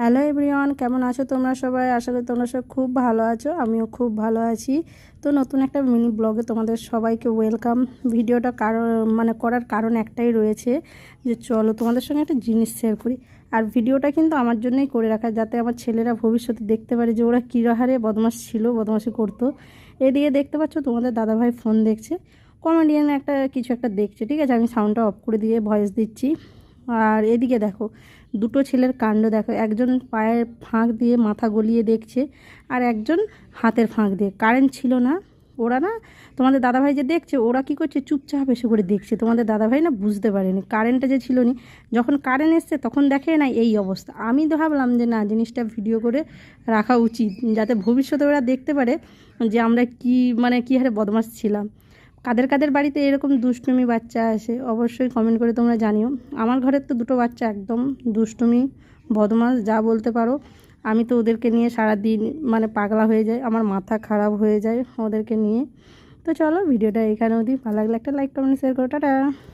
Hello everyone, কেমন আছো তোমরা সবাই? আশা করি তোমরা সব খুব ভালো আছো, আমিও খুব ভালো আছি। তো নতুন একটা মিনি ব্লগে তোমাদের সবাইকে ওয়েলকাম। ভিডিওটা করার কারণ একটাই রয়েছে, যে চলো তোমাদের সঙ্গে একটা জিনিস শেয়ার করি। আর ভিডিওটা কিন্তু আমার জন্যই করে রাখা, যাতে আমার ছেলেরা ভবিষ্যতে দেখতে পারে যে ওরা কী হারে বদমাশ ছিল, বদমাশি করতো। এদিকে দেখতে পাচ্ছ তোমাদের দাদাভাই ফোন দেখছে, কমেডিয়ান কিছু একটা দেখছে। ঠিক আছে, আমি সাউন্ডটা অফ করে দিয়ে ভয়েস দিচ্ছি। আর এদিকে দেখো, দুটো ছেলের কাণ্ড দেখো, একজন পায়ের ফাঁক দিয়ে মাথা গলিয়ে দেখছে, আর একজন হাতের ফাঁক দিয়ে। কারেন্ট ছিল না, ওরা না, তোমাদের দাদাভাই যে দেখছে, ওরা কি করছে, চুপচাপ এসে করে দেখছে। তোমাদের দাদাভাই না বুঝতে পারেনি কারেন্টটা যে ছিল নি, যখন কারেন্ট এসছে তখন দেখে না এই অবস্থা। আমি তো ভাবলাম যে না, জিনিসটা ভিডিও করে রাখা উচিত, যাতে ভবিষ্যতে ওরা দেখতে পারে যে আমরা কী হারে বদমাশ ছিলাম। কাদের কাদের বাড়িতে এরকম দুষ্টুমি বাচ্চা আসে অবশ্যই কমেন্ট করে তোমরা জানিও। আমার ঘরের তো দুটো বাচ্চা একদম দুষ্টুমি, বদমাশ যা বলতে পারো। আমি তো ওদেরকে নিয়ে সারাদিন পাগলা হয়ে যায়, আমার মাথা খারাপ হয়ে যায় ওদেরকে নিয়ে। তো চলো ভিডিওটা এখানে অবধি, ভালো লাগলে একটা লাইক কমেন্ট শেয়ার করো, টাটা।